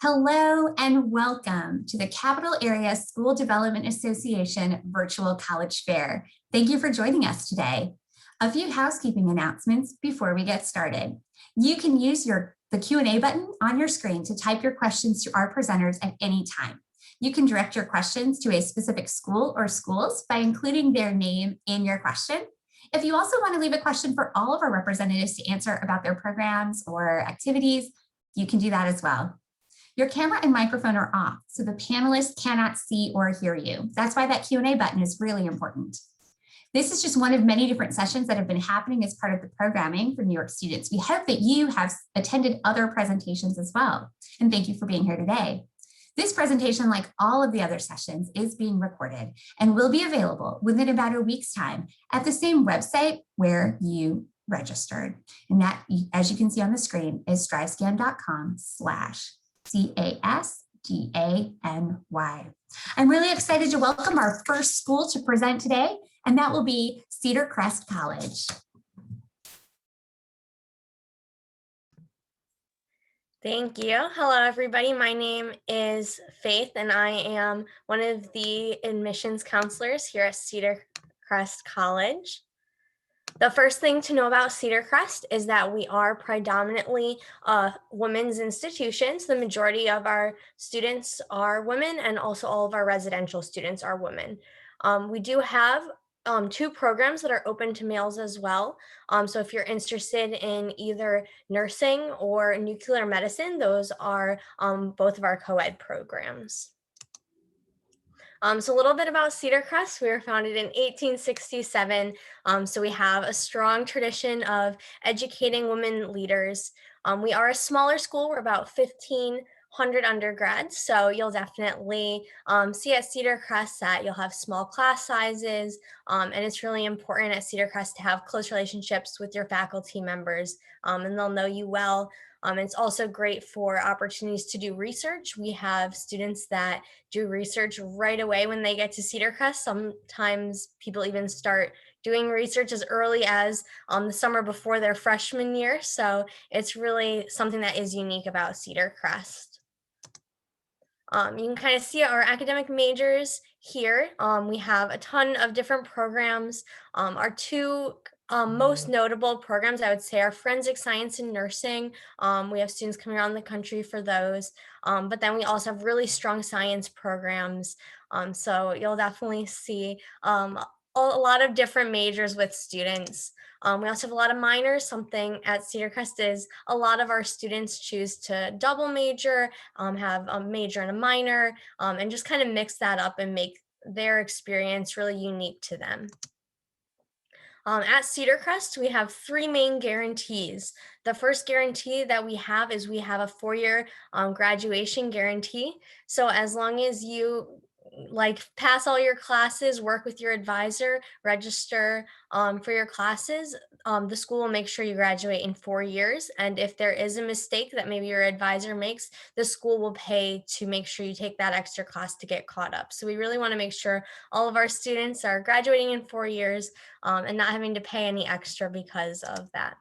Hello and welcome to the Capital Area School Development Association Virtual College Fair. Thank you for joining us today. A few housekeeping announcements before we get started. You can use the Q&A button on your screen to type your questions to our presenters at any time. You can direct your questions to a specific school or schools by including their name in your question. If you also want to leave a question for all of our representatives to answer about their programs or activities, you can do that as well. Your camera and microphone are off, so the panelists cannot see or hear you. That's why that Q&A button is really important. This is just one of many different sessions that have been happening as part of the programming for New York students. We hope that you have attended other presentations as well, and thank you for being here today. This presentation, like all of the other sessions, is being recorded and will be available within about a week's time at the same website where you registered. And that, as you can see on the screen, is strivescan.com/CASDANY. I'm really excited to welcome our first school to present today, and that will be Cedar Crest College. Thank you. Hello, everybody. My name is Faith, and I am one of the admissions counselors here at Cedar Crest College. The first thing to know about Cedar Crest is that we are predominantly a women's institution. The majority of our students are women, and also all of our residential students are women. We do have two programs that are open to males as well. So if you're interested in either nursing or nuclear medicine, those are both of our co-ed programs. So a little bit about Cedar Crest. We were founded in 1867. So we have a strong tradition of educating women leaders. We are a smaller school. We're about 1,500 undergrads. So you'll definitely see at Cedar Crest that you'll have small class sizes. And it's really important at Cedar Crest to have close relationships with your faculty members, and they'll know you well. It's also great for opportunities to do research. We have students that do research right away when they get to Cedar Crest. Sometimes people even start doing research as early as the summer before their freshman year. So it's really something that is unique about Cedar Crest. You can kind of see our academic majors here. We have a ton of different programs. Our two most notable programs, I would say, are forensic science and nursing. We have students coming around the country for those, but then we also have really strong science programs. So you'll definitely see a lot of different majors with students. We also have a lot of minors. Something at Cedar Crest is a lot of our students choose to double major, have a major and a minor, and just kind of mix that up and make their experience really unique to them. At Cedar Crest, we have three main guarantees. The first guarantee that we have is we have a 4-year graduation guarantee. So as long as you pass all your classes, work with your advisor, register for your classes, the school will make sure you graduate in 4 years. And if there is a mistake that maybe your advisor makes, the school will pay to make sure you take that extra class to get caught up. So we really want to make sure all of our students are graduating in 4 years and not having to pay any extra because of that.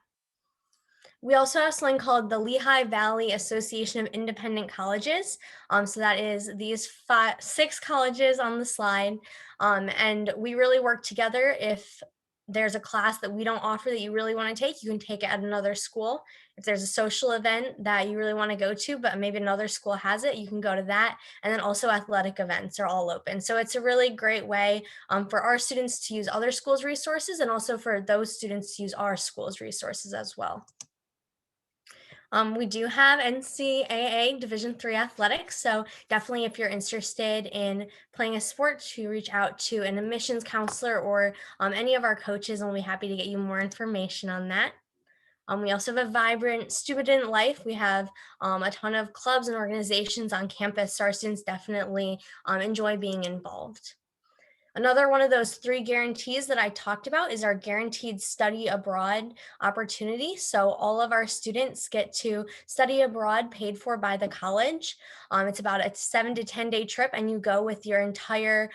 We also have something called the Lehigh Valley Association of Independent Colleges. So that is these 6 colleges on the slide. And we really work together. If there's a class that we don't offer that you really want to take, you can take it at another school. If there's a social event that you really want to go to, but maybe another school has it, you can go to that. And then also athletic events are all open. So it's a really great way for our students to use other schools' resources, and also for those students to use our school's resources as well. We do have NCAA Division III athletics, so definitely if you're interested in playing a sport, to reach out to an admissions counselor or any of our coaches, and we'll be happy to get you more information on that. We also have a vibrant student life. We have a ton of clubs and organizations on campus, so our students definitely enjoy being involved. Another one of those 3 guarantees that I talked about is our guaranteed study abroad opportunity. So all of our students get to study abroad paid for by the college. It's about a 7 to 10 day trip, and you go with your entire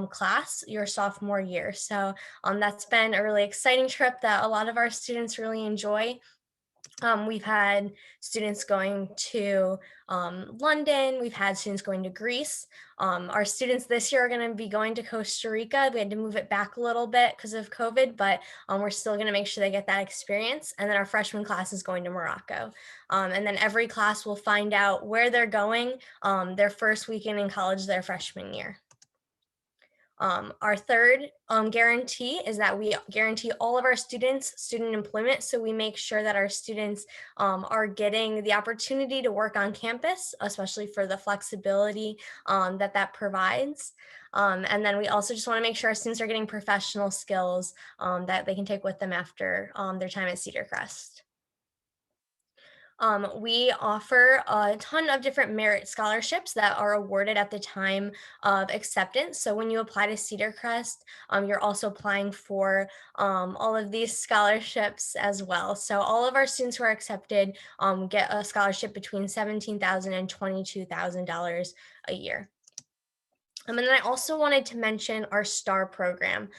class your sophomore year. So that's been a really exciting trip that a lot of our students really enjoy. We've had students going to London. We've had students going to Greece. Our students this year are going to be going to Costa Rica. We had to move it back a little bit because of COVID, but we're still going to make sure they get that experience. And then our freshman class is going to Morocco. And then every class will find out where they're going their first weekend in college their freshman year. Our third guarantee is that we guarantee all of our students student employment. So we make sure that our students are getting the opportunity to work on campus, especially for the flexibility that provides. And then we also just want to make sure our students are getting professional skills that they can take with them after their time at Cedar Crest. We offer a ton of different merit scholarships that are awarded at the time of acceptance. So when you apply to Cedar Crest, you're also applying for all of these scholarships as well. So all of our students who are accepted get a scholarship between $17,000 and $22,000 a year. And then I also wanted to mention our STAR program.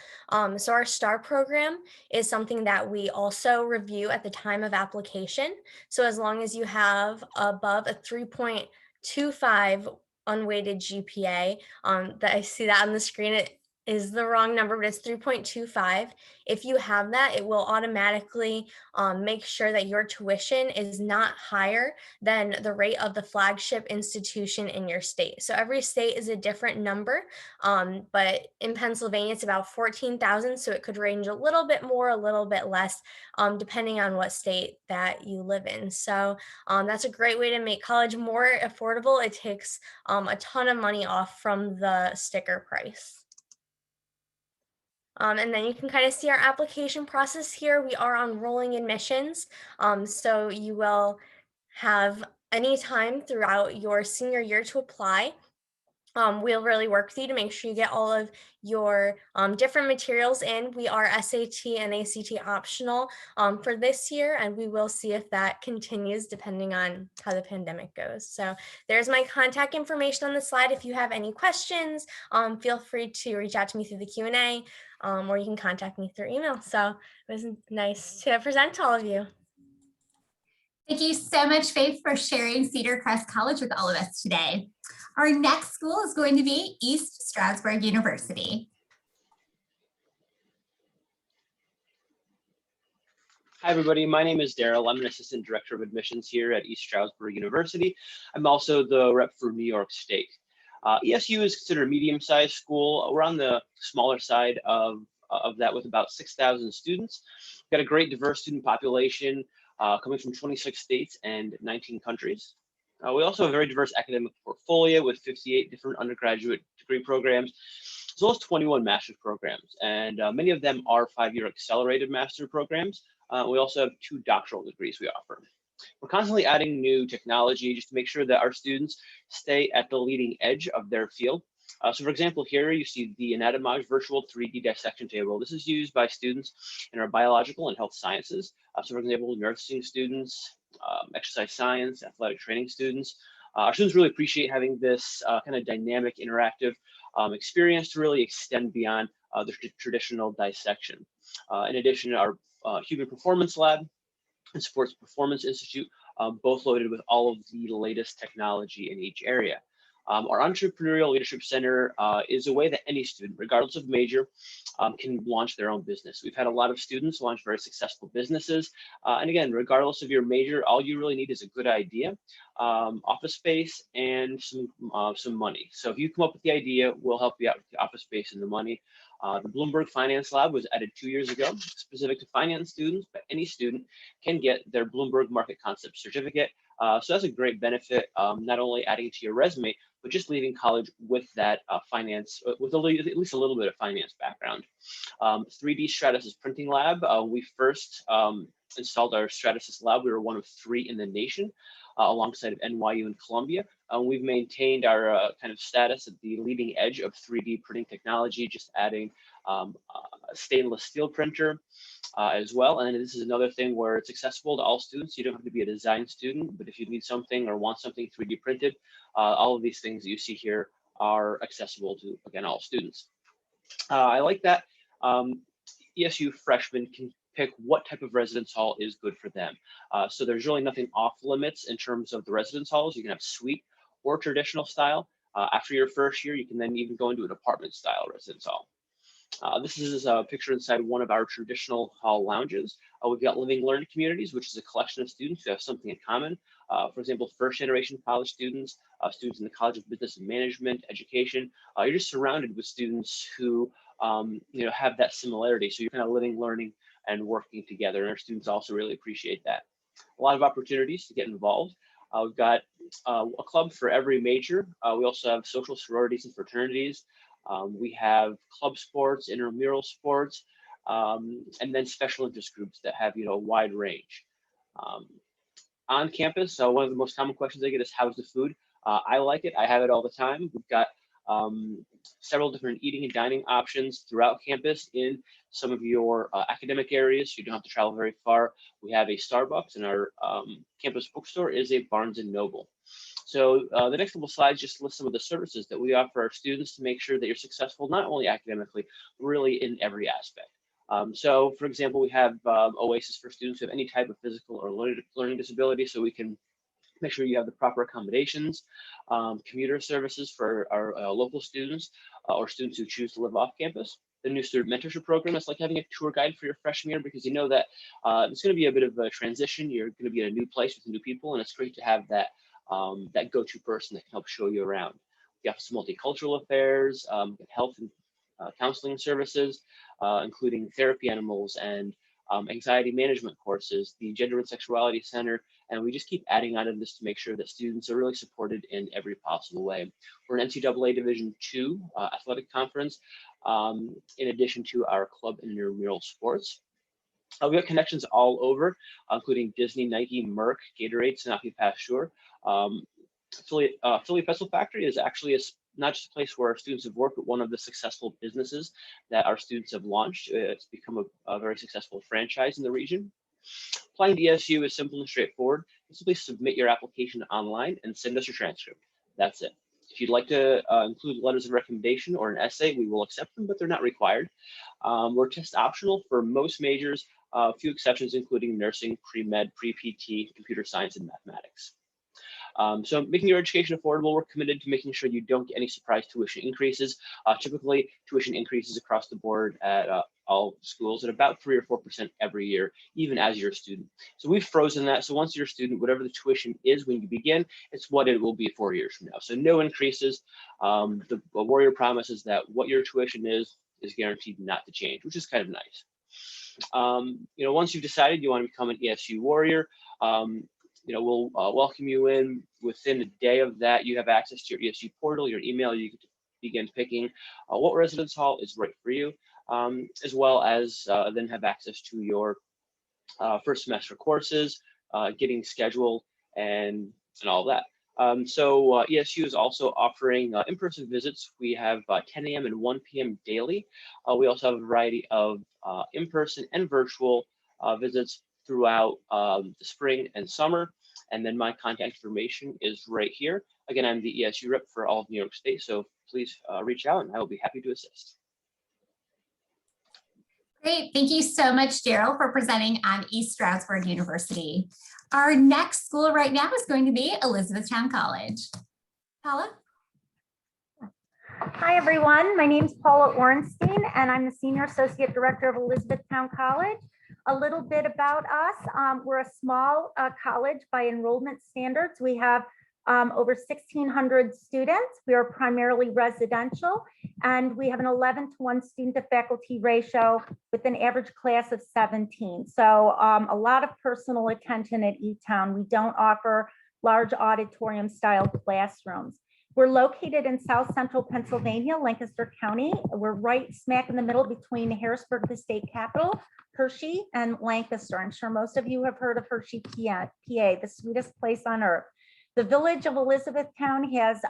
So our STAR program is something that we also review at the time of application. So as long as you have above a 3.25 unweighted GPA, that I see that on the screen, it is the wrong number, but it's 3.25. If you have that, it will automatically make sure that your tuition is not higher than the rate of the flagship institution in your state. So every state is a different number, but in Pennsylvania, it's about 14,000. So it could range a little bit more, a little bit less, depending on what state that you live in. So that's a great way to make college more affordable. It takes a ton of money off from the sticker price. And then you can kind of see our application process here. We are on rolling admissions. So you will have any time throughout your senior year to apply. We'll really work with you to make sure you get all of your different materials in. We are SAT and ACT optional for this year, and we will see if that continues depending on how the pandemic goes. So there's my contact information on the slide. If you have any questions, feel free to reach out to me through the Q&A, or you can contact me through email. So it was nice to present to all of you. Thank you so much, Faith, for sharing Cedar Crest College with all of us today. Our next school is going to be East Stroudsburg University. Hi, everybody. My name is Daryl. I'm an assistant director of admissions here at East Stroudsburg University. I'm also the rep for New York State. ESU is considered a medium-sized school. We're on the smaller side of that with about 6,000 students. We've got a great diverse student population coming from 26 states and 19 countries. We also have a very diverse academic portfolio with 58 different undergraduate degree programs, as well as 21 master's programs. And many of them are 5-year accelerated master programs. We also have 2 doctoral degrees we offer. We're constantly adding new technology just to make sure that our students stay at the leading edge of their field. So for example, here you see the Anatomage virtual 3D dissection table. This is used by students in our biological and health sciences. So for example, nursing students, exercise science, athletic training students. Our students really appreciate having this kind of dynamic, interactive experience to really extend beyond the traditional dissection. In addition, our Human Performance Lab and Sports Performance Institute, both loaded with all of the latest technology in each area. Our Entrepreneurial Leadership Center is a way that any student, regardless of major, can launch their own business. We've had a lot of students launch very successful businesses. And again, regardless of your major, all you really need is a good idea, office space, and some money. So if you come up with the idea, we'll help you out with the office space and the money. The Bloomberg Finance Lab was added 2 years ago, specific to finance students, but any student can get their Bloomberg Market Concept Certificate. So that's a great benefit, not only adding to your resume, but just leaving college with that finance, with at least a little bit of finance background. 3D Stratasys Printing Lab, we first installed our Stratasys lab. We were one of 3 in the nation, alongside of NYU and Columbia. We've maintained our kind of status at the leading edge of 3D printing technology, just adding a stainless steel printer as well. And this is another thing where it's accessible to all students. You don't have to be a design student, but if you need something or want something 3D printed, all of these things that you see here are accessible to, again, all students. I like that ESU freshmen can pick what type of residence hall is good for them. So there's really nothing off limits in terms of the residence halls. You can have suite or traditional style. After your first year, you can then even go into an apartment style residence hall. This is a picture inside one of our traditional hall lounges. We've got living learning communities, which is a collection of students who have something in common. For example, first generation college students, students in the College of Business and Management, education. You're just surrounded with students who have that similarity. So you're kind of living, learning, and working together. And our students also really appreciate that. A lot of opportunities to get involved. We've got a club for every major. We also have social sororities and fraternities. We have club sports, intramural sports, and then special interest groups that have a wide range. On campus, one of the most common questions I get is, how's the food? I like it. I have it all the time. We've got several different eating and dining options throughout campus in some of your academic areas. You don't have to travel very far. We have a Starbucks, and our campus bookstore is a Barnes and Noble. So the next couple slides just list some of the services that we offer our students to make sure that you're successful, not only academically, but really in every aspect. So for example, we have Oasis for students who have any type of physical or learning disability, so we can make sure you have the proper accommodations, commuter services for our local students or students who choose to live off campus. The new student mentorship program is like having a tour guide for your freshman year, because you know that it's going to be a bit of a transition. You're going to be in a new place with new people, and it's great to have that that go-to person that can help show you around. We have some multicultural affairs, health and counseling services, including therapy animals and anxiety management courses, the Gender and Sexuality Center, and we just keep adding on to this to make sure that students are really supported in every possible way. We're an NCAA Division II athletic conference, in addition to our club and intramural sports. We have connections all over, including Disney, Nike, Merck, Gatorade, Sanofi Pasteur. Philly Pretzel Factory is actually not just a place where our students have worked, but one of the successful businesses that our students have launched. It's become a very successful franchise in the region. Applying to ESU is simple and straightforward. Simply submit your application online and send us your transcript. That's it. If you'd like to include letters of recommendation or an essay, we will accept them, but they're not required. We're test optional for most majors, a few exceptions including nursing, pre-med, pre-PT, computer science, and mathematics. So making your education affordable, we're committed to making sure you don't get any surprise tuition increases. Typically, tuition increases across the board at all schools at about 3 or 4% every year, even as you're a student. So we've frozen that. So once you're a student, whatever the tuition is when you begin, it's what it will be 4 years from now. So no increases. The Warrior promises that what your tuition is guaranteed not to change, which is kind of nice. Once you've decided you want to become an ESU Warrior, we'll welcome you in. Within a day of that, you have access to your ESU portal, your email. You can begin picking what residence hall is right for you, as well as then have access to your first semester courses, getting scheduled, and all that. So ESU is also offering in-person visits. We have 10 a.m. and 1 p.m. daily. We also have a variety of in-person and virtual visits throughout the spring and summer. And then my contact information is right here. Again, I'm the ESU rep for all of New York State, so please reach out and I will be happy to assist. Great. Thank you so much, Daryl, for presenting on East Stroudsburg University. Our next school right now is going to be Elizabethtown College. Paula? Hi, everyone. My name is Paula Ornstein, and I'm the Senior Associate Director of Elizabethtown College. A little bit about us. We're a small college by enrollment standards. We have over 1,600 students. We are primarily residential, and we have an 11-to-1 student to faculty ratio with an average class of 17. So a lot of personal attention at E-Town. We don't offer large auditorium style classrooms. We're located in South Central Pennsylvania, Lancaster County. We're right smack in the middle between Harrisburg, the state capital, Hershey, and Lancaster. I'm sure most of you have heard of Hershey, PA, the sweetest place on earth. The village of Elizabethtown has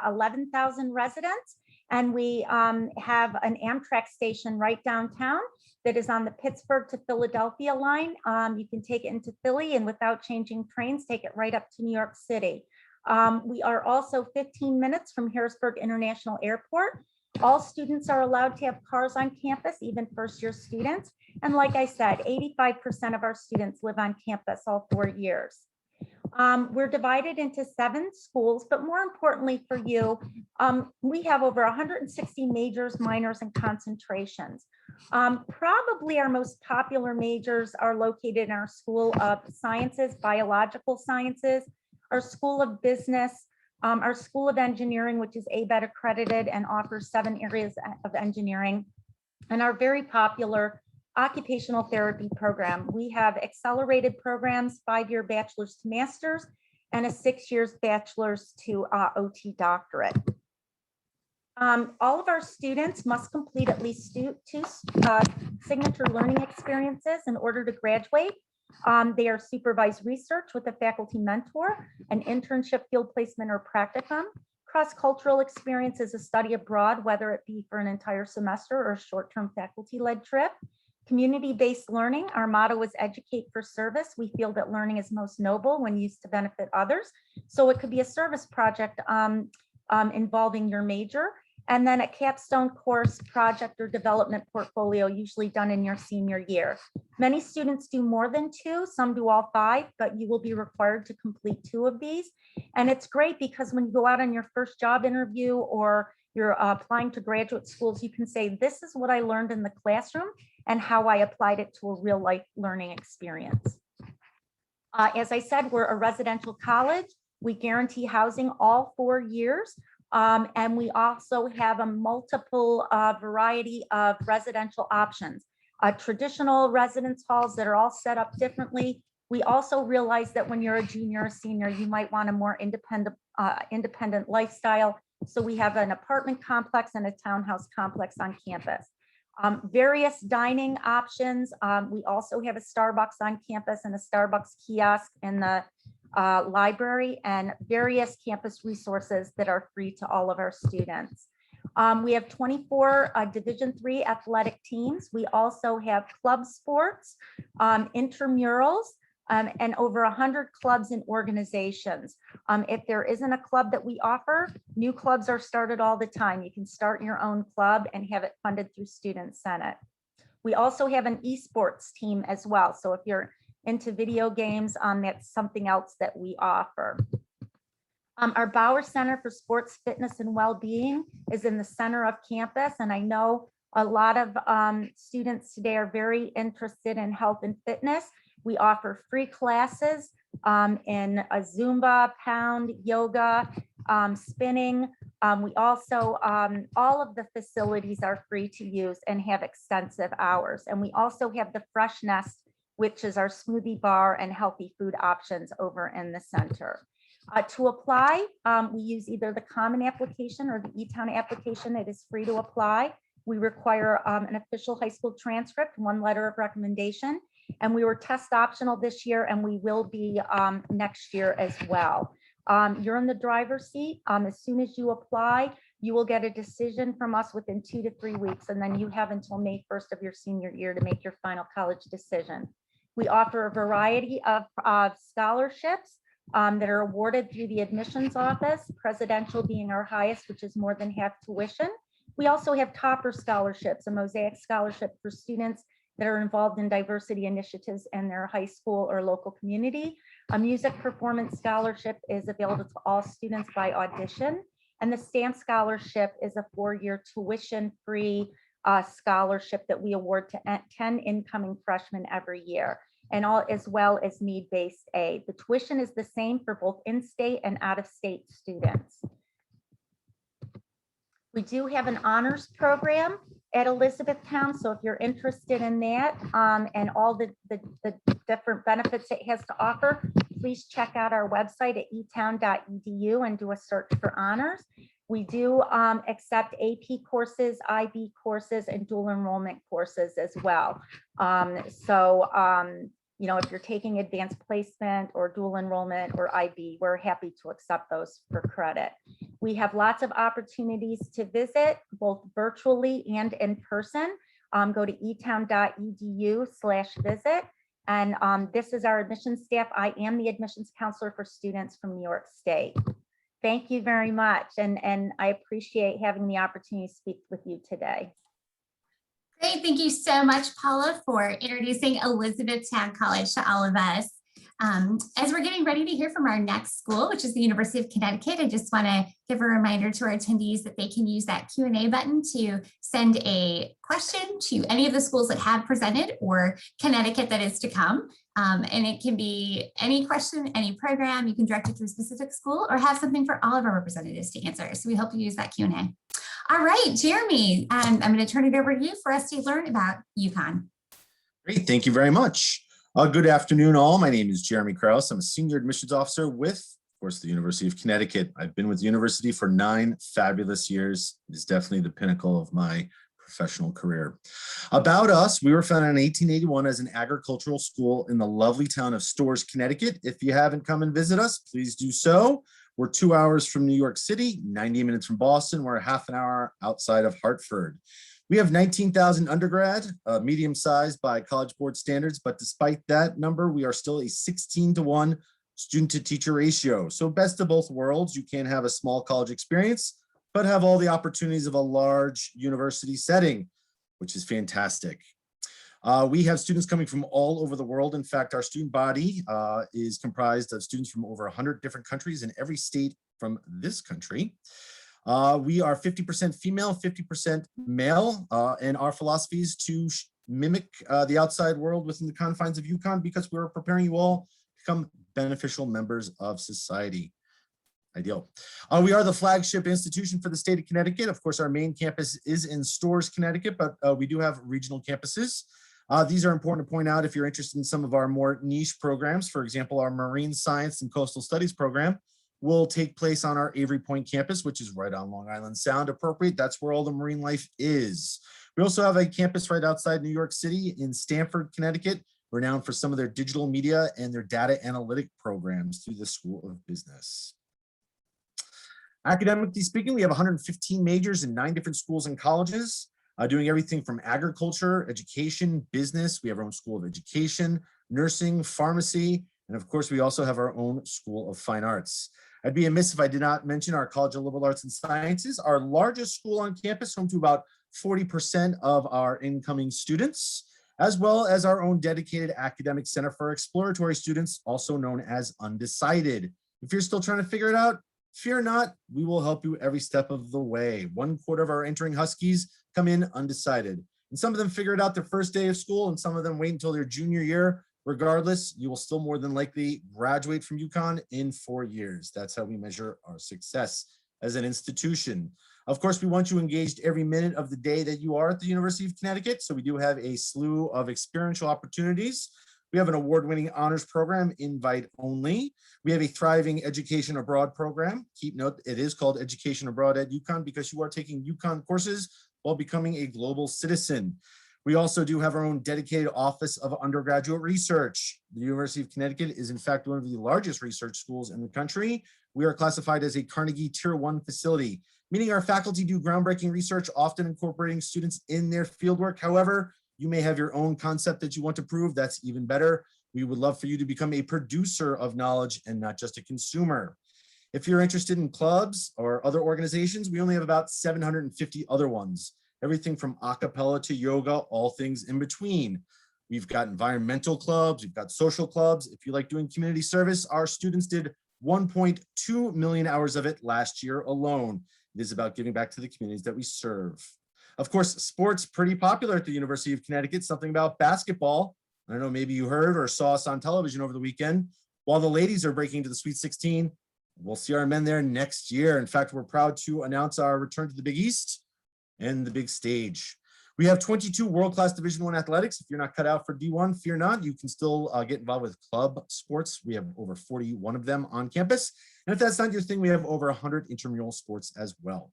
11,000 residents, and we have an Amtrak station right downtown that is on the Pittsburgh to Philadelphia line. You can take it into Philly and without changing trains, take it right up to New York City. We are also 15 minutes from Harrisburg International Airport. All students are allowed to have cars on campus, even first-year students. And like I said, 85% of our students live on campus all 4 years. We're divided into 7 schools, but more importantly for you, we have over 160 majors, minors, and concentrations. Probably our most popular majors are located in our School of Sciences, Biological Sciences, our School of Business, our School of Engineering, which is ABET accredited and offers 7 areas of engineering, and our very popular occupational therapy program. We have accelerated programs, 5-year bachelor's to master's, and a 6 years bachelor's to OT doctorate. All of our students must complete at least 2 signature learning experiences in order to graduate. They are supervised research with a faculty mentor, an internship, field placement, or practicum. Cross-cultural experience is a study abroad, whether it be for an entire semester or a short-term faculty-led trip. Community-based learning, our motto is educate for service. We feel that learning is most noble when used to benefit others. So it could be a service project involving your major, and then a capstone course, project, or development portfolio, usually done in your senior year. Many students do more than 2, some do all 5, but you will be required to complete 2 of these. And it's great because when you go out on your first job interview or you're applying to graduate schools, you can say, this is what I learned in the classroom and how I applied it to a real life learning experience. As I said, we're a residential college. We guarantee housing all 4 years. And we also have a multiple variety of residential options. Traditional residence halls that are all set up differently. We also realize that when you're a junior or senior, you might want a more independent lifestyle. So we have an apartment complex and a townhouse complex on campus. Various dining options. We also have a Starbucks on campus and a Starbucks kiosk in the library, and various campus resources that are free to all of our students. We have 24 Division III athletic teams. We also have club sports, intramurals, and over 100 clubs and organizations. If there isn't a club that we offer, new clubs are started all the time. You can start your own club and have it funded through Student Senate. We also have an esports team as well. So if you're into video games, that's something else that we offer. Our Bauer Center for Sports, Fitness, and Wellbeing is in the center of campus. And I know a lot of students today are very interested in health and fitness. We offer free classes in a Zumba, pound, yoga, spinning. We also, all of the facilities are free to use and have extensive hours. And we also have the Fresh Nest, which is our smoothie bar and healthy food options over in the center. To apply, we use either the common application or the E-Town application. It is free to apply. We require an official high school transcript, 1 letter of recommendation, and we were test optional this year, and we will be next year as well. You're in the driver's seat. As soon as you apply, you will get a decision from us within 2 to 3 weeks, and then you have until May 1st of your senior year to make your final college decision. We offer a variety of scholarships that are awarded through the admissions office, presidential being our highest, which is more than half tuition. We also have topper scholarships, a Mosaic scholarship for students that are involved in diversity initiatives in their high school or local community. A music performance scholarship is available to all students by audition. And the STAMP scholarship is a 4-year tuition-free scholarship that we award to 10 incoming freshmen every year, and all as well as need-based aid. The tuition is the same for both in-state and out-of-state students. We do have an honors program at Elizabethtown, so if you're interested in that and all the different benefits it has to offer, please check out our website at etown.edu and do a search for honors. We do accept AP courses, IB courses, and dual enrollment courses as well. You know, if you're taking advanced placement or dual enrollment or IB, we're happy to accept those for credit. We have lots of opportunities to visit, both virtually and in person. Go to etown.edu/visit. And this is our admissions staff. I am the admissions counselor for students from New York State. Thank you very much. And I appreciate having the opportunity to speak with you today. Great. Thank you so much, Paula, for introducing Elizabethtown College to all of us. As we're getting ready to hear from our next school, which is the University of Connecticut, I just want to give a reminder to our attendees that they can use that Q&A button to send a question to any of the schools that have presented or Connecticut that is to come. And it can be any question, any program. You can direct it to a specific school or have something for all of our representatives to answer. So we hope you use that Q&A. All right, Jeremy, I'm going to turn it over to you for us to learn about UConn. Great, thank you very much. Good afternoon, all. My name is Jeremy Krause. I'm a senior admissions officer with, of course, the University of Connecticut. I've been with the university for 9 fabulous years. It is definitely the pinnacle of my professional career. About us, we were founded in 1881 as an agricultural school in the lovely town of Stroudsburg, Connecticut. If you haven't come and visit us, please do so. We're 2 hours from New York City, 90 minutes from Boston. We're half an hour outside of Hartford. We have 19,000 undergrad, medium-sized by College Board standards, but despite that number, we are still a 16-to-1 student-to-teacher ratio. So best of both worlds. You can have a small college experience, but have all the opportunities of a large university setting, which is fantastic. We have students coming from all over the world. In fact, our student body is comprised of students from over 100 different countries in every state from this country. We are 50% female, 50% male, and our philosophy is to mimic the outside world within the confines of UConn because we're preparing you all to become beneficial members of society. Ideal. We are the flagship institution for the state of Connecticut. Of course, our main campus is in Stroudsburg, Connecticut, but we do have regional campuses. These are important to point out if you're interested in some of our more niche programs. For example, our Marine Science and Coastal Studies program will take place on our Avery Point campus, which is right on Long Island Sound. Appropriate, that's where all the marine life is. We also have a campus right outside New York City in Stamford, Connecticut, renowned for some of their digital media and their data analytic programs through the School of Business. Academically speaking, we have 115 majors in 9 different schools and colleges, doing everything from agriculture, education, business. We have our own School of Education, nursing, pharmacy, and of course, we also have our own School of Fine Arts. I'd be amiss if I did not mention our College of Liberal Arts and Sciences, our largest school on campus, home to about 40% of our incoming students, as well as our own dedicated academic center for exploratory students, also known as Undecided. If you're still trying to figure it out, fear not, we will help you every step of the way. 1/4 of our entering Huskies come in undecided. And some of them figure it out their first day of school, and some of them wait until their junior year. Regardless, you will still more than likely graduate from UConn in 4 years. That's how we measure our success as an institution. Of course, we want you engaged every minute of the day that you are at the University of Connecticut. So we do have a slew of experiential opportunities. We have an award-winning honors program, invite only. We have a thriving education abroad program. Keep note, it is called Education Abroad at UConn because you are taking UConn courses while becoming a global citizen. We also do have our own dedicated Office of Undergraduate Research. The University of Connecticut is in fact one of the largest research schools in the country. We are classified as a Carnegie Tier 1 facility, meaning our faculty do groundbreaking research, often incorporating students in their fieldwork. However, you may have your own concept that you want to prove. That's even better. We would love for you to become a producer of knowledge and not just a consumer. If you're interested in clubs or other organizations, we only have about 750 other ones. Everything from a cappella to yoga, all things in between. We've got environmental clubs, we've got social clubs. If you like doing community service, our students did 1.2 million hours of it last year alone. It is about giving back to the communities that we serve. Of course, sports pretty popular at the University of Connecticut, something about basketball. I don't know, maybe you heard or saw us on television over the weekend. While the ladies are breaking into the Sweet 16, we'll see our men there next year. In fact, we're proud to announce our return to the Big East and the big stage. We have 22 world-class Division I athletics. If you're not cut out for D1, fear not. You can still get involved with club sports. We have over 41 of them on campus. And if that's not your thing, we have over 100 intramural sports as well.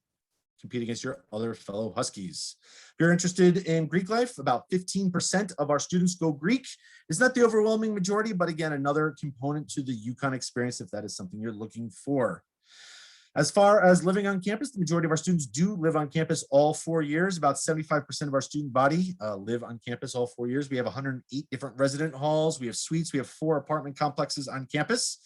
Compete against your other fellow Huskies. If you're interested in Greek life, about 15% of our students go Greek. It's not the overwhelming majority, but again, another component to the UConn experience if that is something you're looking for. As far as living on campus, the majority of our students do live on campus all 4 years. About 75% of our student body live on campus all 4 years. We have 108 different resident halls. We have suites. We have 4 apartment complexes on campus.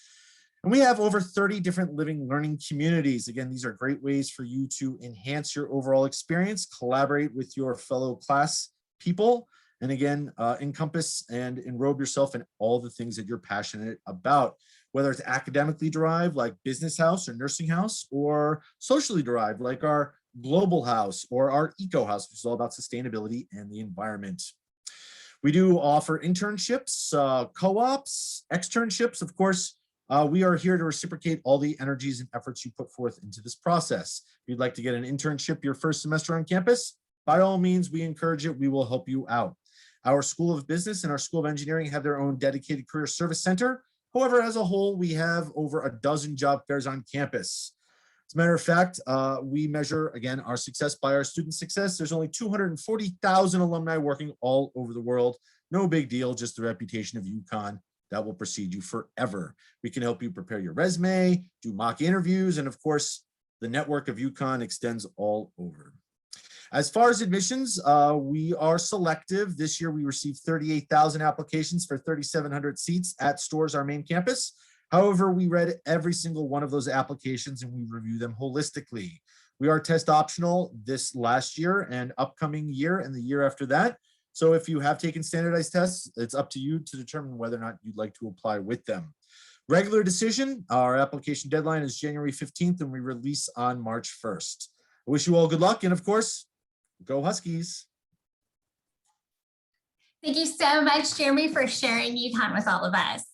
And we have over 30 different living learning communities. Again, these are great ways for you to enhance your overall experience, collaborate with your fellow class people, and again, encompass and enrobe yourself in all the things that you're passionate about, whether it's academically derived like Business House or Nursing House, or socially derived like our Global House or our Eco House, which is all about sustainability and the environment. We do offer internships, co-ops, externships. Of course, we are here to reciprocate all the energies and efforts you put forth into this process. If you'd like to get an internship your first semester on campus, by all means, we encourage it. We will help you out. Our School of Business and our School of Engineering have their own dedicated career service center. However, as a whole, we have over a dozen job fairs on campus. As a matter of fact, we measure, again, our success by our student success. There's only 240,000 alumni working all over the world. No big deal, just the reputation of UConn that will precede you forever. We can help you prepare your resume, do mock interviews, and of course, the network of UConn extends all over. As far as admissions, we are selective. This year, we received 38,000 applications for 3,700 seats at Storrs, our main campus. However, we read every single one of those applications and we review them holistically. We are test optional this last year and upcoming year and the year after that. So if you have taken standardized tests, it's up to you to determine whether or not you'd like to apply with them. Regular decision, our application deadline is January 15th and we release on March 1st. I wish you all good luck and of course, go Huskies. Thank you so much, Jeremy, for sharing UConn with all of us.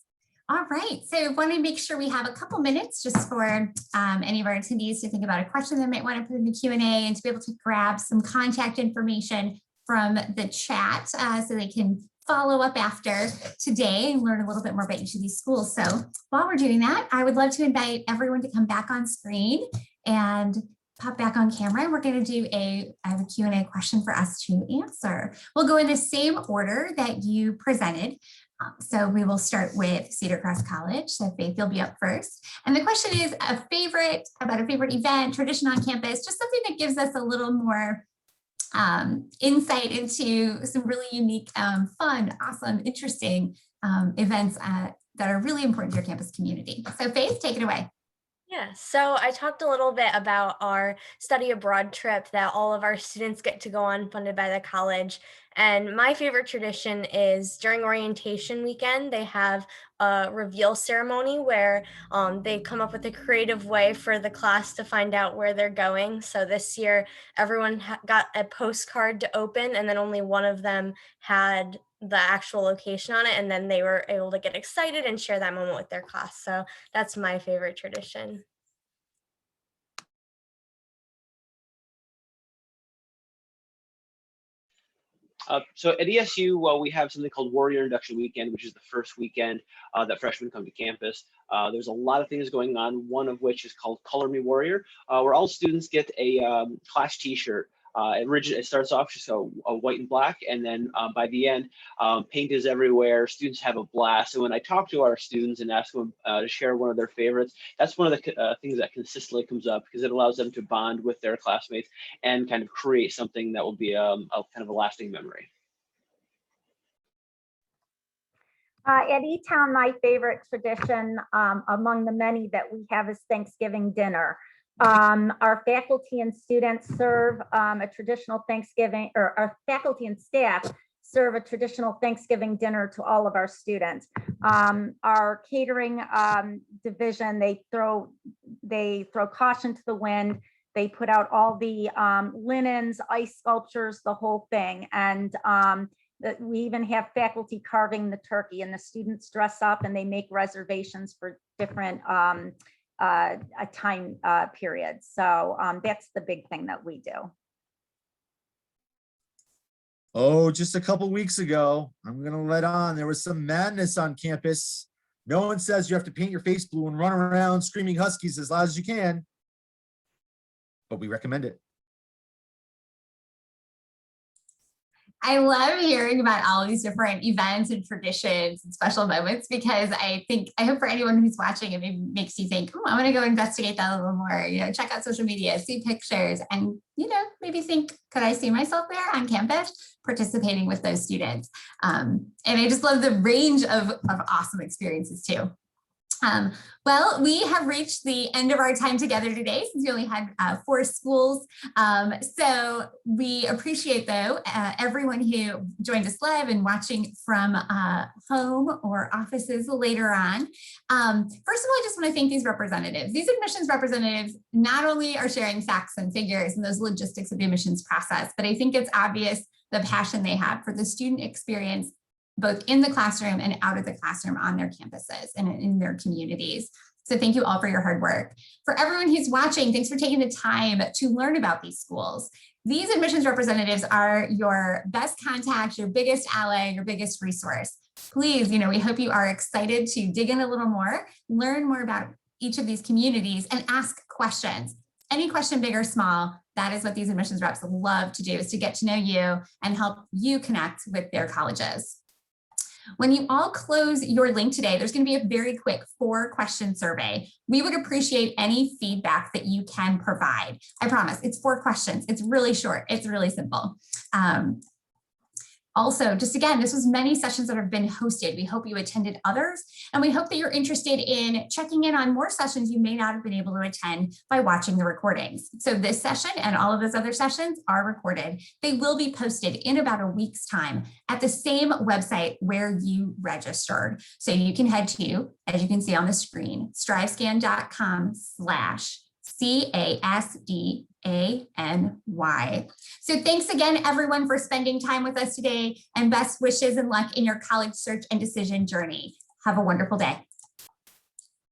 All right, so I want to make sure we have a couple minutes just for any of our attendees to think about a question they might want to put in the Q&A and to be able to grab some contact information from the chat so they can follow up after today and learn a little bit more about each of these schools. So while we're doing that, I would love to invite everyone to come back on screen and pop back on camera. We're going to do I have a Q&A question for us to answer. We'll go in the same order that you presented. So we will start with Cedar Crest College. So Faith, you'll be up first. And the question is about a favorite event, tradition on campus, just something that gives us a little more insight into some really unique, fun, awesome, interesting events that are really important to your campus community. So Faith, take it away. Yeah, so I talked a little bit about our study abroad trip that all of our students get to go on funded by the college. And my favorite tradition is during orientation weekend, they have a reveal ceremony where they come up with a creative way for the class to find out where they're going. So this year, everyone got a postcard to open and then only one of them had the actual location on it, and then they were able to get excited and share that moment with their class. So that's my favorite tradition. So at ESU, we have something called Warrior Induction Weekend, which is the first weekend that freshmen come to campus. There's a lot of things going on, one of which is called Color Me Warrior, where all students get a class t-shirt. It starts off just a white and black, and then by the end, paint is everywhere. Students have a blast. And when I talk to our students and ask them to share one of their favorites, that's one of the things that consistently comes up because it allows them to bond with their classmates and kind of create something that will be a kind of a lasting memory. At E-Town, my favorite tradition among the many that we have is Thanksgiving dinner. Our faculty and students serve a traditional Thanksgiving, or our faculty and staff serve a traditional Thanksgiving dinner to all of our students. Our catering division, they throw caution to the wind. They put out all the linens, ice sculptures, the whole thing. And we even have faculty carving the turkey, and the students dress up and they make reservations for different a time period. So that's the big thing that we do. Oh, just a couple weeks ago, I'm gonna let on, there was some madness on campus. No one says you have to paint your face blue and run around screaming Huskies as loud as you can, but we recommend it. I love hearing about all these different events and traditions and special moments, because I hope for anyone who's watching, it maybe makes you think, oh, I want to go investigate that a little more, check out social media, see pictures, and, maybe think, could I see myself there on campus participating with those students? And I just love the range of awesome experiences too. Well, we have reached the end of our time together today since we only had 4 schools. So we appreciate, though, everyone who joined us live and watching from home or offices later on. First of all, I just want to thank these representatives. These admissions representatives not only are sharing facts and figures and those logistics of the admissions process, but I think it's obvious the passion they have for the student experience both in the classroom and out of the classroom on their campuses and in their communities. So thank you all for your hard work. For everyone who's watching, thanks for taking the time to learn about these schools. These admissions representatives are your best contact, your biggest ally, your biggest resource. Please, we hope you are excited to dig in a little more, learn more about each of these communities and ask questions. Any question, big or small, that is what these admissions reps love to do, is to get to know you and help you connect with their colleges. When you all close your link today, there's going to be a very quick 4-question survey. We would appreciate any feedback that you can provide. I promise it's 4 questions. It's really short. It's really simple. Also, just again, this was many sessions that have been hosted. We hope you attended others, and we hope that you're interested in checking in on more sessions you may not have been able to attend by watching the recordings. So this session and all of those other sessions are recorded. They will be posted in about a week's time at the same website where you registered. So you can head to, as you can see on the screen, strivescan.com/CASDANY. So thanks again, everyone, for spending time with us today, and best wishes and luck in your college search and decision journey. Have a wonderful day.